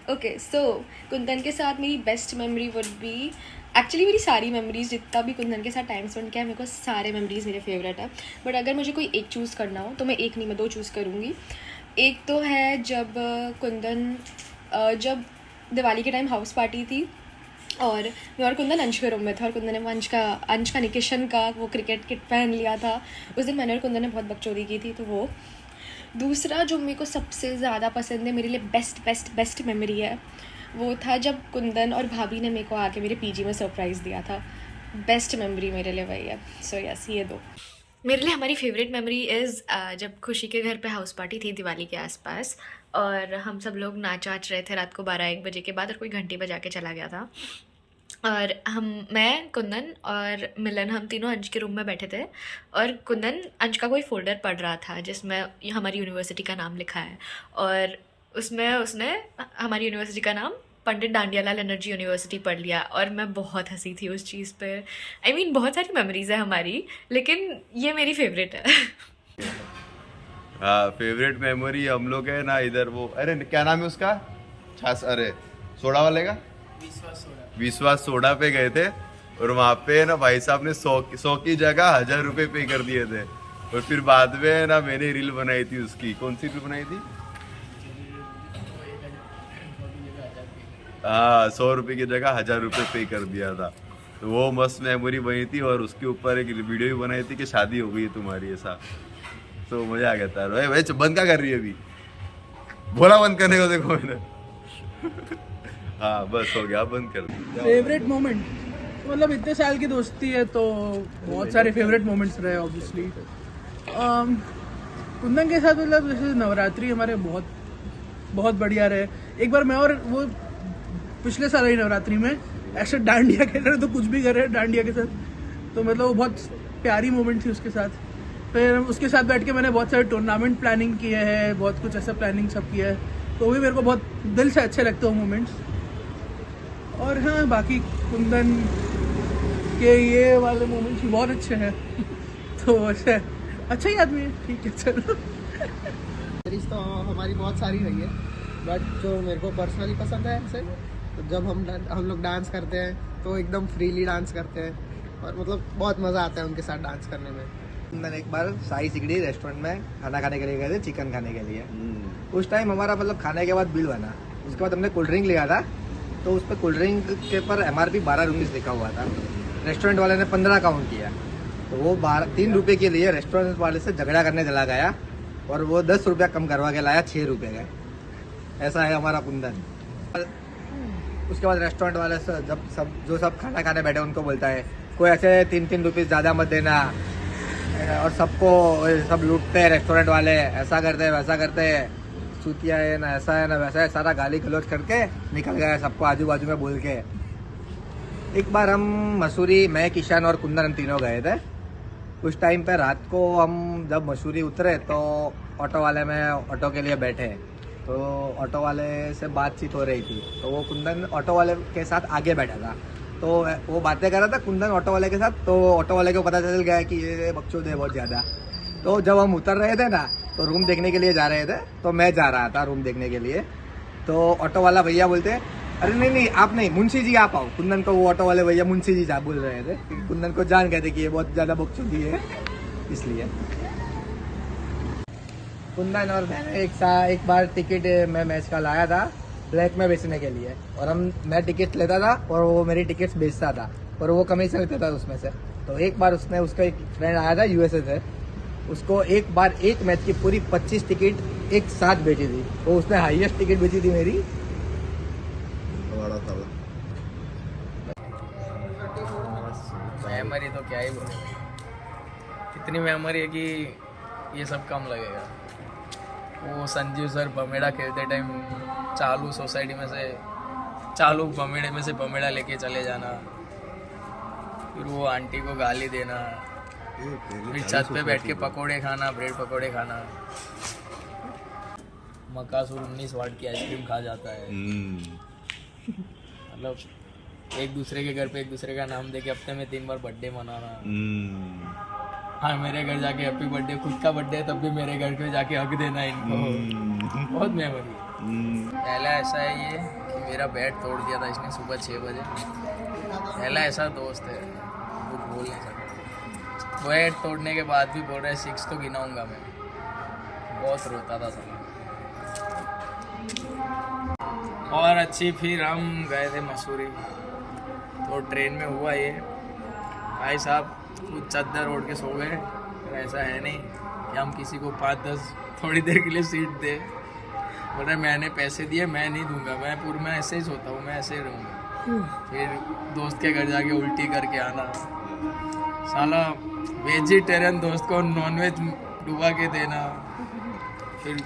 Okay so Kundan के साथ मेरी best memory would be, actually मेरी सारी मेमोरीज जितना भी कुंदन के साथ टाइम स्पेंड किया है, मेरे को सारे मेमोरीज मेरे फेवरेट है। बट अगर मुझे कोई एक चूज़ करना हो तो मैं एक नहीं, मैं दो चूज़ करूँगी। एक तो है जब जब दिवाली के टाइम हाउस पार्टी थी और मैं और कुंदन अंश के रूम में था, और कुंदन ने वो अंश का निकेशन का वो क्रिकेट किट पहन लिया था। उस दिन मैंने और कुंदन ने बहुत बकचोदी की थी, तो वो। दूसरा जो मेरे को सबसे ज़्यादा पसंद है, मेरे लिए बेस्ट बेस्ट बेस्ट मेमोरी है, वो था जब कुंदन और भाभी ने मेरे को आके मेरे पीजी में सरप्राइज़ दिया था। बेस्ट मेमोरी मेरे लिए वही है। सो यस, ये दो मेरे लिए। हमारी फेवरेट मेमोरी इज़ जब खुशी के घर पे हाउस पार्टी थी दिवाली के आसपास, और हम सब लोग नाच वाच रहे थे रात को 12-1 बजे के बाद, और कोई घंटी बजा के चला गया था। और मैं, कुंदन और मिलन, हम तीनों अंश के रूम में बैठे थे, और कुंदन अंश का कोई फ़ोल्डर पढ़ रहा था जिसमें हमारी यूनिवर्सिटी का नाम लिखा है, और उसमें उसने हमारी यूनिवर्सिटी का नाम पंडित डांडियालाल एनर्जी यूनिवर्सिटी पढ़ लिया, और मैं बहुत हंसी थी उस चीज़ पे। आई मीन बहुत सारी मेमोरीज़ है हमारी, लेकिन ये मेरी फेवरेट है। हाँ, फेवरेट मेमोरी हम लोग है ना इधर, वो अरे क्या नाम है उसका, छाछ, अरे सोडा वाले का, विश्वास सोडा पे गए थे। और वहाँ पे ना भाई साहब ने 100 की जगह 1000 रुपये पे कर दिए थे। और फिर बाद में ना मैंने रील बनाई थी उसकी, कौन सी रील बनाई थी, हाँ 100 रुपये की जगह 1000 रुपये पे कर दिया था। तो वो मस्त मेमोरी बनी थी, और उसके ऊपर एक वीडियो भी बनाई थी कि शादी हो गई है तुम्हारी, ऐसा। तो मजा आ गया था। भाई भाई बंद क्या कर रही है अभी, बोला बंद करने को, देखो मैंने। हाँ बस हो गया, बंद कर दिया। फेवरेट मोमेंट मतलब इतने साल की दोस्ती है तो बहुत सारे फेवरेट मोमेंट्स रहे ऑब्वियसली। कुंदन के साथ मतलब जैसे नवरात्रि हमारे बहुत बहुत बढ़िया रहे। एक बार मैं और वो पिछले साल ही नवरात्रि में ऐसे डांडिया खेल रहे, तो कुछ भी कर रहे हैं डांडिया के साथ, तो मतलब वो बहुत प्यारी मोमेंट थी उसके साथ। फिर उसके साथ बैठ के मैंने बहुत सारे टूर्नामेंट प्लानिंग किए हैं, बहुत कुछ ऐसा प्लानिंग सब किया है, तो वो भी मेरे को बहुत दिल से अच्छे लगते हैं वो मोमेंट्स। और हाँ, बाकी कुंदन के ये वाले मोमेंट्स भी बहुत अच्छे हैं। तो वैसे अच्छा ही आदमी है, ठीक है चलो। मेमोरीज तो हमारी बहुत सारी रही है, बट जो मेरे को पर्सनली पसंद है ऐसे, तो जब हम लोग डांस करते हैं तो एकदम फ्रीली डांस करते हैं, और मतलब बहुत मज़ा आता है उनके साथ डांस करने में। कुंदन एक बार साई सिगड़ी रेस्टोरेंट में खाना खाने के लिए गए थे, चिकन खाने के लिए। उस टाइम हमारा मतलब खाने के बाद बिल बना, उसके बाद हमने कोल्ड ड्रिंक लिया था, तो उस पर कोल्ड ड्रिंक के पर MRP 12 रुपीज़ लिखा हुआ था। रेस्टोरेंट वाले ने 15 काउंट किया, तो वो 3 रुपये के लिए रेस्टोरेंट वाले से झगड़ा करने चला गया, और वो 10 रुपया कम करवा के लाया 6 रुपये का। ऐसा है हमारा कुंदन। उसके बाद रेस्टोरेंट वाले से जब सब खाना खाने बैठे उनको बोलता है, कोई ऐसे 3-3 रुपीज़ ज़्यादा मत देना, और सब लूटते हैं रेस्टोरेंट वाले, ऐसा करते हैं वैसा करते हैं, चूतिया है ना, ऐसा है ना वैसा है, सारा गाली गलौज करके निकल गया सबको आजू बाजू में बोल के। एक बार हम मसूरी, मैं, किशन और कुंदन, हम तीनों गए थे। उस टाइम पे रात को हम जब मसूरी उतरे तो ऑटो वाले में ऑटो के लिए बैठे, तो ऑटो वाले से बातचीत हो रही थी, तो वो कुंदन ऑटो वाले के साथ आगे बैठा था, तो वो बातें कर रहा था कुंदन ऑटो वाले के साथ। तो ऑटो वाले को पता चल गया कि ये बकचोद है बहुत ज़्यादा। तो जब हम उतर रहे थे ना, तो रूम देखने के लिए जा रहे थे, तो मैं जा रहा था रूम देखने के लिए, तो ऑटो वाला भैया बोलते हैं, अरे नहीं आप नहीं, मुंशी जी आप आओ। कुंदन को वो ऑटो वाले भैया मुंशी जी जा बोल रहे थे, कुंदन को जान गए थे कि ये बहुत ज़्यादा बकचोदी है, इसलिए। कुंदन और मैंने एक बार टिकट मैं मैच का लाया था ब्लैक में बेचने के लिए, और मैं टिकट लेता था और वो मेरी टिकट्स बेचता था, और वो कमीशन लेता था उसमें से। तो एक बार उसका एक फ्रेंड आया था USA से, उसको एक बार एक मैच की पूरी 25 टिकट एक साथ बेची थी, तो उसने हाईएस्ट टिकट बेची थी मेरी। मेमोरी तो क्या ही बोले, इतनी मेमोरी है कि ये सब कम लगेगा। वो संजीव सर बमेड़ा खेलते टाइम चालू सोसाइटी में से चालू बमेड़े में से बमेड़ा लेके चले जाना, फिर वो आंटी को गाली देना, फिर छत पे बैठ के पकोड़े खाना, ब्रेड पकोड़े खाना। मकासूर 19 वाट की आइसक्रीम खा जाता है, मतलब एक दूसरे के घर पे एक दूसरे का नाम दे के हफ्ते में 3 बार बर्थडे मनाना। हाँ, मेरे घर जाके हैप्पी बर्थडे, खुद का बर्थडे तब भी मेरे घर पे जाके हक देना इनको। बहुत मेमोरी। पहला ऐसा है ये मेरा बैट तोड़ दिया था इसने सुबह 6 बजे। पहला ऐसा दोस्त है वो बोल नहीं सकता। बैट तोड़ने के बाद भी बोल रहा है 6 तो गिनाऊंगा मैं। बहुत रोता था सब। और अच्छी फिर हम गए थे मसूरी। तो ट्रेन में हुआ ये, भाई साहब कुछ चादर ओढ़ के सो गए। पर ऐसा है नहीं कि हम किसी को 5-10 थोड़ी देर के लिए सीट दे। बोल रहे मैंने पैसे दिए, मैं नहीं दूंगा, मैं ऐसे ही सोता हूँ, मैं ऐसे ही रहूँगा। फिर दोस्त के घर जाके उल्टी करके आना। साला वेजिटेरियन दोस्त को नॉनवेज डुबा के देना। फिर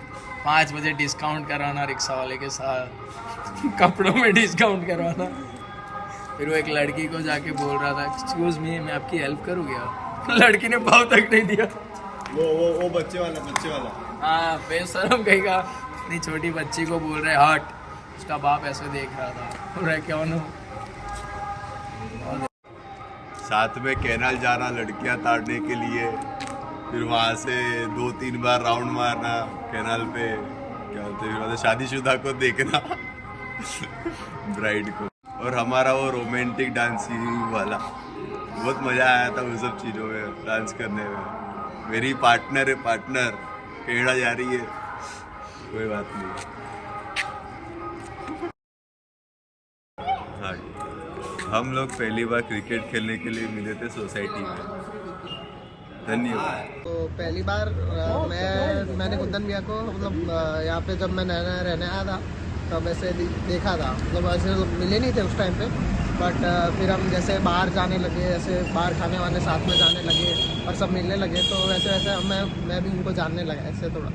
5 बजे डिस्काउंट कराना रिक्शा वाले के साथ, कपड़ों में डिस्काउंट करवाना। फिर वो एक लड़की को जाके बोल रहा था एक्सक्यूज़ मी, मैं आपकी हेल्प करूँ क्या? लड़की ने भाव तक नहीं दिया। वो बच्चे वाला हाँ बेशरम कहेगा। इतनी छोटी बच्ची को बोल रहे हट। उसका बाप ऐसे देख रहा था, बोल रहा क्यों न। साथ में कैनाल जाना लड़कियां ताड़ने के लिए, फिर वहाँ से 2-3 बार राउंड मारना कैनाल पे, क्या बोलते हैं, फिर शादीशुदा को देखना ब्राइड को। और हमारा वो रोमांटिक डांसिंग वाला बहुत मज़ा आया था उन सब चीज़ों में डांस करने में। मेरी पार्टनर है, पार्टनर केड़ा जा रही है, कोई बात नहीं। हाँ, हम लोग पहली बार क्रिकेट खेलने के लिए मिले थे सोसाइटी में। धन्यवाद। तो पहली बार मैंने कुंदन भैया को मतलब यहाँ पे जब मैं नया रहने आया था तब ऐसे देखा था। मतलब ऐसे मिले नहीं थे उस टाइम पे, बट फिर हम जैसे बाहर जाने लगे, ऐसे बाहर खाने वाने साथ में जाने लगे और सब मिलने लगे, तो वैसे वैसे मैं भी उनको जानने लगा ऐसे थोड़ा।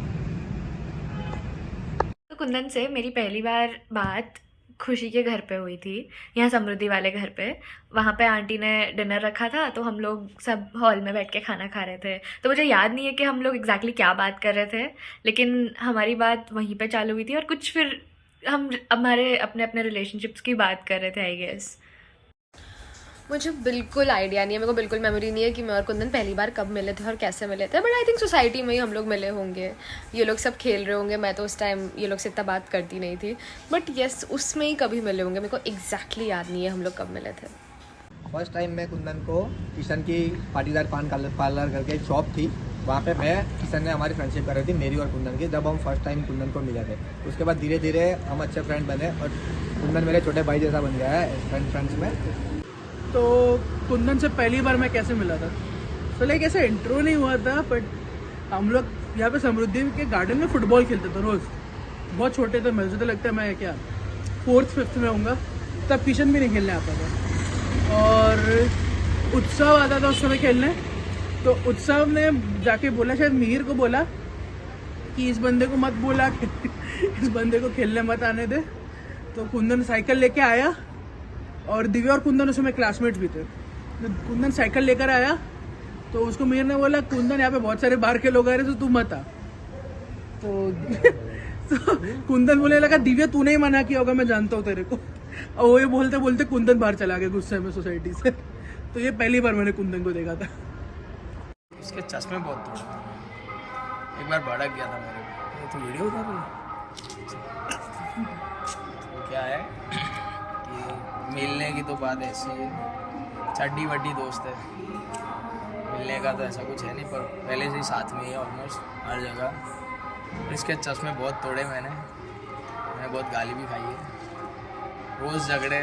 तो कुंदन से मेरी पहली बार बात खुशी के घर पे हुई थी, यहाँ समृद्धि वाले घर पे। वहाँ पे आंटी ने डिनर रखा था, तो हम लोग सब हॉल में बैठ के खाना खा रहे थे। तो मुझे याद नहीं है कि हम लोग एग्जैक्टली क्या बात कर रहे थे, लेकिन हमारी बात वहीं पे चालू हुई थी और कुछ फिर हम हमारे अपने अपने रिलेशनशिप्स की बात कर रहे थे आई गेस। मुझे बिल्कुल आइडिया नहीं है, मेरे को बिल्कुल मेमोरी नहीं है कि मैं और कुंदन पहली बार कब मिले थे और कैसे मिले थे। बट आई थिंक सोसाइटी में ही हम लोग मिले होंगे, ये लोग सब खेल रहे होंगे। मैं तो उस टाइम ये लोग से इतना बात करती नहीं थी, बट येस उसमें ही कभी मिले होंगे। मेरे को एग्जैक्टली याद नहीं है हम लोग कब मिले थे। फर्स्ट टाइम मैं कुंदन को किशन की पाटीदार पान पार्लर करके एक शॉप थी, वहाँ पे मैं किशन ने हमारी फ्रेंडशिप कर रही थी मेरी और कुंदन की। जब हम फर्स्ट टाइम कुंदन को मिले थे, उसके बाद धीरे धीरे हम अच्छे फ्रेंड बने और कुंदन मेरे छोटे भाई जैसा बन गया है फ्रेंड्स में। तो कुंदन से पहली बार मैं कैसे मिला था, तो लाइक ऐसे इंट्रो नहीं हुआ था, बट हम लोग यहाँ पे समृद्धि के गार्डन में फुटबॉल खेलते थे रोज़। बहुत छोटे थे, मुझे तो लगता है मैं क्या 4th-5th में होऊंगा, तब किशन भी नहीं खेलने आता था। और उत्सव आता था उस समय खेलने, तो उत्सव ने जाके बोला, शायद मिहिर को बोला कि इस बंदे को मत बोला इस बंदे को खेलने मत आने दे। तो कुंदन साइकिल लेके आया और दिव्या और कुंदन उस समय क्लासमेट्स भी थे। तो कुंदन साइकिल लेकर आया तो उसको मिहिर ने बोला कुंदन यहाँ पे बहुत सारे बाहर के लोग आ रहे हैं तो तू मत आ। तो कुंदन बोलने लगा दिव्या तूने ही मना किया होगा, मैं जानता हूँ तेरे को। और वो ये बोलते बोलते कुंदन बाहर चला गया गुस्से में सोसाइटी से। तो ये पहली बार मैंने कुंदन को देखा था। इसके चश्मे बहुत तोड़े। एक बार भड़क गया था मेरे को। ये तो वीडियो उतार रही है। तो क्या है कि मिलने की तो बात ऐसी है, चड्डी वड्डी दोस्त है, मिलने का तो ऐसा कुछ है नहीं, पर पहले से ही साथ में ही है ऑलमोस्ट हर जगह। इसके चश्मे बहुत तोड़े मैंने बहुत गाली भी खाई है, रोज़ झगड़े,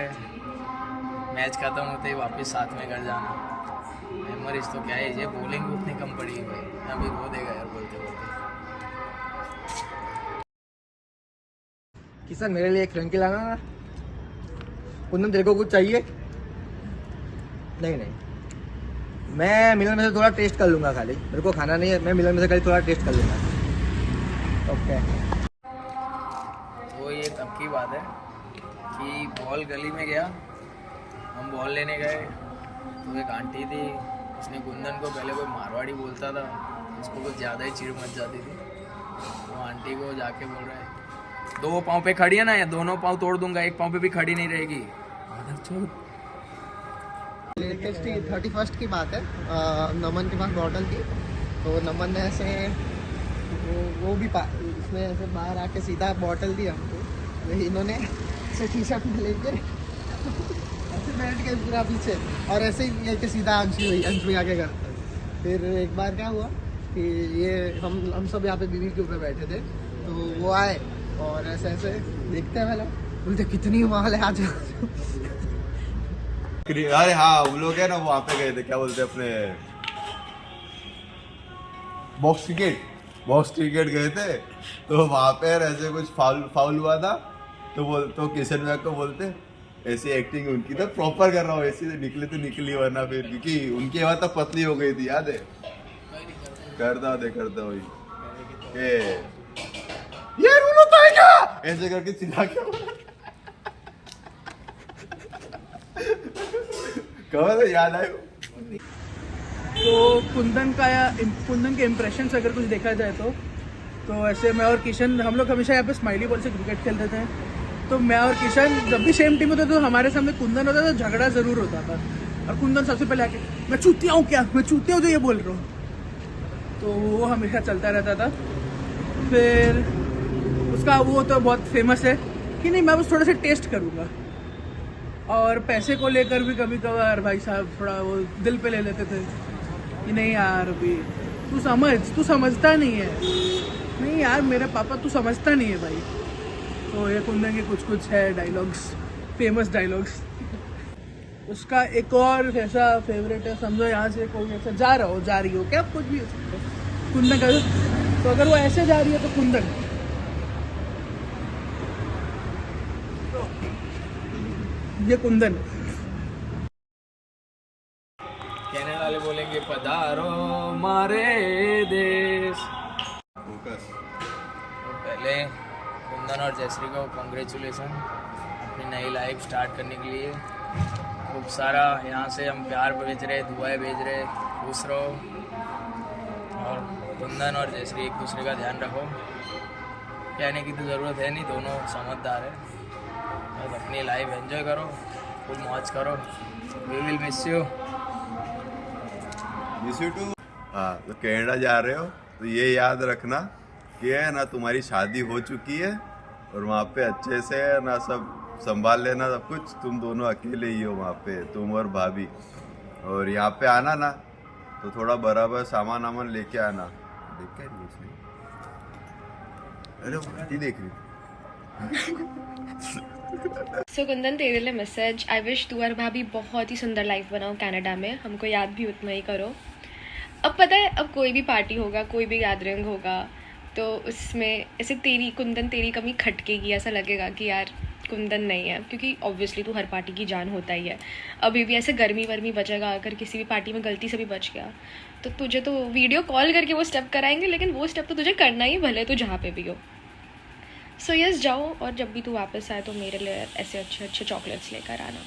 मैच ख़त्म होते ही वापस साथ में घर जाना। मेमोरीज तो क्या है, ये बोलेंगे उतनी कम पड़ी है भाई, अभी रो देगा यार बोलते बोलते। किशन मेरे लिए एक फ्रेंकी लाना ना। कुंदन तेरे को कुछ चाहिए? नहीं नहीं, मैं मिलन में से थोड़ा टेस्ट कर लूँगा, खाली मेरे को खाना नहीं है, मैं मिलन में से खाली थोड़ा टेस्ट कर लूँगा। ओके। तो ये तब की बात है कि बॉल गली में गया, हम बॉल लेने गए तो एक आंटी थी, उसने कुंदन को पहले कोई मारवाड़ी बोलता था, उसको कुछ ज़्यादा ही चिढ़ मच जाती थी। वो आंटी को जाके बोल रहा है 2 पाँव पे खड़ी है ना, या दोनों पाँव तोड़ दूंगा, 1 पाँव पे भी खड़ी नहीं रहेगी। लेटेस्ट 31st की बात है, नमन के पास बॉटल थी, तो नमन ने ऐसे वो भी इसमें ऐसे बाहर आके सीधा बॉटल दी हमको। इन्होंने ऐसे टी शर्ट में लेके ऐसे बैठ के पूरा पीछे, और ऐसे ही लेके सीधा अंश भैया के घर। फिर एक बार क्या हुआ कि ये हम सब यहाँ पे BBQ पे बैठे थे, तो वो आए और ऐसे ऐसे देखते हैं, पहले बोलते कितनी माल है आज। अरे हाँ, वो लोग है ना वहाँ पे गए थे, क्या बोलते हैं अपने बॉक्स क्रिकेट गए थे, तो वहाँ पे ऐसे कुछ फाउल हुआ था, तो किशन भैया को बोलते ऐसी एक्टिंग उनकी तो प्रॉपर कर रहा हूँ, ऐसी तो निकली वरना फिर, क्योंकि उनकी आवाज तो पतली हो गई थी, याद है? करता वही ये रूल होता है क्या, ऐसे करके चिल्ला के कब याद आए। तो कुंदन के इम्प्रेशंस अगर कुछ देखा जाए तो ऐसे मैं और किशन, हम लोग हमेशा यहाँ पे स्माइली बॉल से क्रिकेट खेलते थे, तो मैं और किशन जब भी सेम टीम होते तो हमारे सामने कुंदन होता तो झगड़ा ज़रूर होता था, और कुंदन सबसे पहले आके मैं चूतिया हूँ क्या, मैं चूतिया हूँ जो ये बोल रहा हूँ, तो वो हमेशा चलता रहता था। फिर उसका वो तो बहुत फेमस है कि नहीं मैं बस थोड़ा सा टेस्ट करूँगा, और पैसे को लेकर भी कभी कभार भाई साहब थोड़ा वो दिल पे ले लेते थे कि नहीं यार अभी तू समझता नहीं है, नहीं यार मेरे पापा तू समझता नहीं है भाई। तो ये कुंदन के कुछ है डायलॉग्स, फेमस डायलॉग्स। उसका एक और ऐसा फेवरेट है, समझो यहाँ से कोई ऐसा जा रही हो क्या, कुछ भी हो सकता है कुंदन का, तो अगर वो ऐसे जा रही है तो कुंदन, ये कुंदन। कहने वाले बोलेंगे पधारो मारे देश। फोकस। तो पहले कुंदन और जयश्री को कॉन्ग्रेचुलेसन अपनी नई लाइफ स्टार्ट करने के लिए। खूब सारा यहाँ से हम प्यार भेज रहे, दुआएं भेज रहे, खुश रहो, और कुंदन और जयश्री एक दूसरे का ध्यान रखो। कहने की तो ज़रूरत है नहीं, दोनों समझदार है, बस अपनी लाइफ एंजॉय करो, खूब मौज करो। We will miss you too. हाँ, तो कनाडा जा रहे हो तो ये याद रखना कि है ना तुम्हारी शादी हो चुकी है, और वहाँ पे अच्छे से ना सब संभाल लेना, सब कुछ तुम दोनों अकेले ही हो वहाँ पे, तुम और भाभी। और यहाँ पे आना ना तो थोड़ा बराबर सामान लेके आना। देख क्या रही है? अरे वो देख रही। सो कुंदन तेरे लिए मैसेज, आई विश तू और भाभी बहुत ही सुंदर लाइफ बनाओ कनाडा में, हमको याद भी उतना ही करो। अब पता है, अब कोई भी पार्टी होगा, कोई भी गैदरिंग होगा, तो उसमें ऐसे कुंदन तेरी कमी खटकेगी, ऐसा लगेगा कि यार कुंदन नहीं है, क्योंकि ऑब्वियसली तू हर पार्टी की जान होता ही है। अभी भी ऐसे गर्मी वर्मी बचेगा, अगर किसी भी पार्टी में गलती से भी बच गया तो तुझे तो वीडियो कॉल करके वो स्टेप कराएंगे, लेकिन वो स्टेप तो तुझे करना ही, भले तू जहाँ पे भी हो। सो यस, जाओ, और जब भी तू वापस आए तो मेरे लिए ऐसे अच्छे चॉकलेट्स लेकर आना।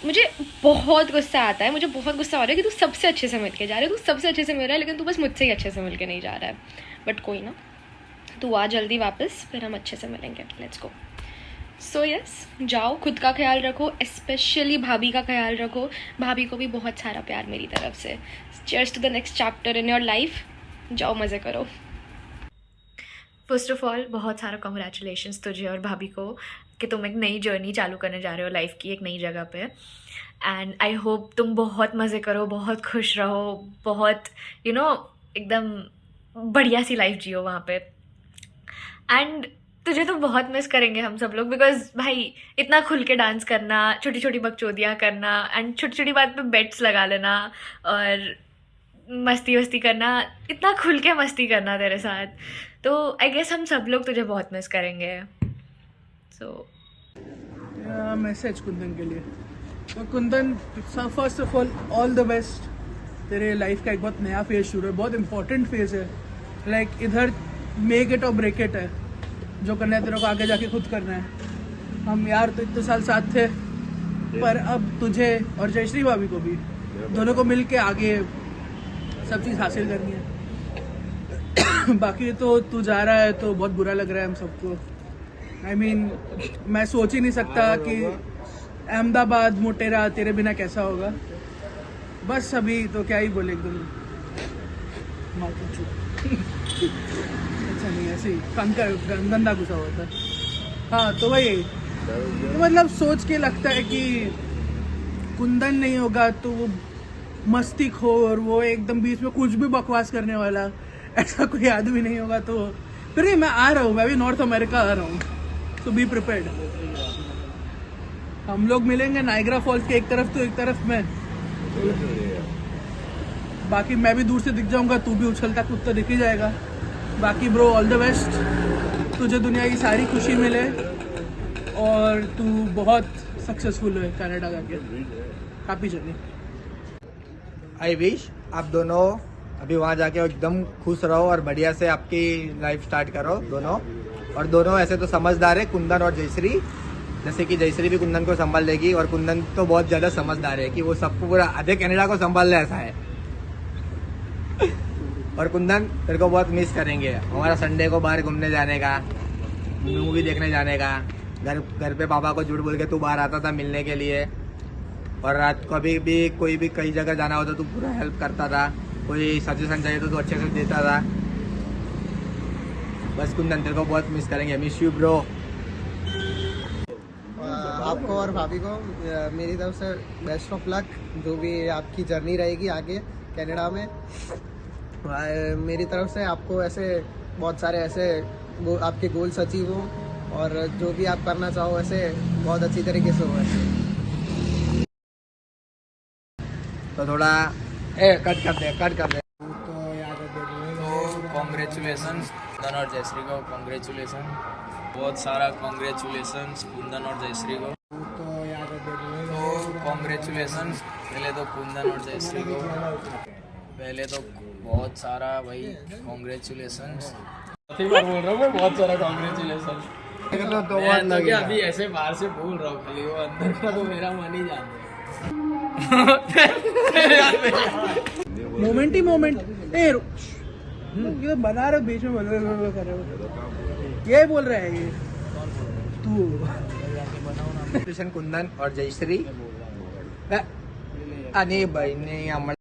मुझे बहुत गुस्सा आता है, मुझे बहुत गुस्सा आ रहा है कि तू सबसे अच्छे से मिल के जा रहा है, तू सबसे अच्छे से मिल रहा है, लेकिन तू बस मुझसे ही अच्छे से मिल के नहीं जा रहा है। बट कोई ना, तू आ जल्दी वापस, फिर हम अच्छे से मिलेंगे। Let's go. सो यस, जाओ, खुद का ख्याल रखो, स्पेशली भाभी का ख्याल रखो। भाभी को भी बहुत सारा प्यार मेरी तरफ से। Cheers to the next chapter in your life. जाओ, मज़े करो। फर्स्ट ऑफ ऑल बहुत सारा कॉन्ग्रेचुलेशंस तुझे और भाभी को कि तुम एक नई जर्नी चालू करने जा रहे हो लाइफ की, एक नई जगह पे। एंड आई होप तुम बहुत मज़े करो, बहुत खुश रहो, बहुत एकदम बढ़िया सी लाइफ जियो वहाँ पे। एंड तुझे तो बहुत मिस करेंगे हम सब लोग, बिकॉज भाई इतना खुल के डांस करना, छोटी छोटी बकचोदियाँ करना, एंड छोटी छोटी बात पे बेट्स लगा लेना, और मस्ती करना, इतना खुल के मस्ती करना तेरे साथ, तो आई गेस हम सब लोग तुझे बहुत मिस करेंगे। सो मैसेज कुंदन के लिए, तो Kundan first of all the best. तेरे लाइफ का एक बहुत नया फेज शुरू है, बहुत इंपॉर्टेंट फेज है। लाइक इधर मेक इट और ब्रेक इट है, जो करना है तेरे को आगे जाके खुद करना है। हम यार तो इतने साल साथ थे, पर अब तुझे और जयश्री भाभी को भी, दोनों को मिल के आगे सब चीज़ हासिल करनी है। बाकी तो तू जा रहा है तो बहुत बुरा लग रहा है हम सबको। I mean, मैं सोच ही नहीं सकता कि अहमदाबाद मोटेरा तेरे बिना कैसा होगा। बस अभी तो क्या ही बोले, एकदम अच्छा नहीं, ऐसे ही गंदा गुस्सा हुआ था। हाँ, तो वही तो मतलब सोच के लगता है कि कुंदन नहीं होगा तो वो मस्ती खोर, वो एकदम बीच में कुछ भी बकवास करने वाला ऐसा कोई आदमी नहीं होगा। तो फिर भी मैं आ रहा हूँ, मैं भी नॉर्थ अमेरिका आ रहा हूँ, तो बी प्रिपेयर्ड। हम लोग मिलेंगे नाइग्रा फॉल्स के एक तरफ, तो एक तरफ मैं, बाकी मैं भी दूर से दिख जाऊंगा, तू भी उछलता कूदता दिख ही जाएगा। बाकी ब्रो ऑल द बेस्ट, तुझे दुनिया की सारी खुशी मिले और तू बहुत सक्सेसफुल हुए कनाडा जाके। Happy journey. आई विश आप दोनों अभी वहाँ जाके एकदम खुश रहो और बढ़िया से आपकी लाइफ स्टार्ट करो दोनों। और दोनों ऐसे तो समझदार है, कुंदन और जयश्री। जैसे कि जयश्री भी कुंदन को संभाल लेगी और कुंदन तो बहुत ज़्यादा समझदार है कि वो सबको पूरा आधे कनाडा को संभाल ले, ऐसा है। और कुंदन तेरे को बहुत मिस करेंगे। हमारा संडे को बाहर घूमने जाने का, मूवी देखने जाने का, घर पे पापा को झूठ बोल के तू बाहर आता था मिलने के लिए। और रात को अभी भी कोई भी कई जगह जाना होता तो पूरा हेल्प करता था, कोई सजेशन चाहिए तो अच्छे से देता था। बस कुंदन तेरे को बहुत मिस करेंगे, मिस यू ब्रो। आपको और भाभी को मेरी तरफ से बेस्ट ऑफ लक, जो भी आपकी जर्नी रहेगी आगे कनाडा में। मेरी तरफ से आपको ऐसे बहुत सारे ऐसे आपके गोल्स अचीव हो और जो भी आप करना चाहो ऐसे बहुत अच्छी तरीके से हो। ऐसे तो थोड़ा कट कर दे। कॉन्ग्रेचुलेसन कुंदन और जयश्री को, कॉन्ग्रेचुलेसन, बहुत सारा कॉन्ग्रेचुलेसन कुंदन और जयश्री को। कॉन्ग्रेचुलेसन पहले तो कुंदन और जयश्री को, पहले तो बहुत सारा भाई कॉन्ग्रेचुलेसन। बोल रहा हूँ बहुत सारा कॉन्ग्रेचुलेसन। मैं तो अभी ऐसे बाहर से बोल रहा हूँ, खाली वो अंदर का तो मेरा मन ही जान मोमेंट ही मोमेंट। ये बना रहे बीच में, बोल रहे कर रहे, ये बोल रहे हैं ये तू। कुंदन और जयश्री आणि बहिणी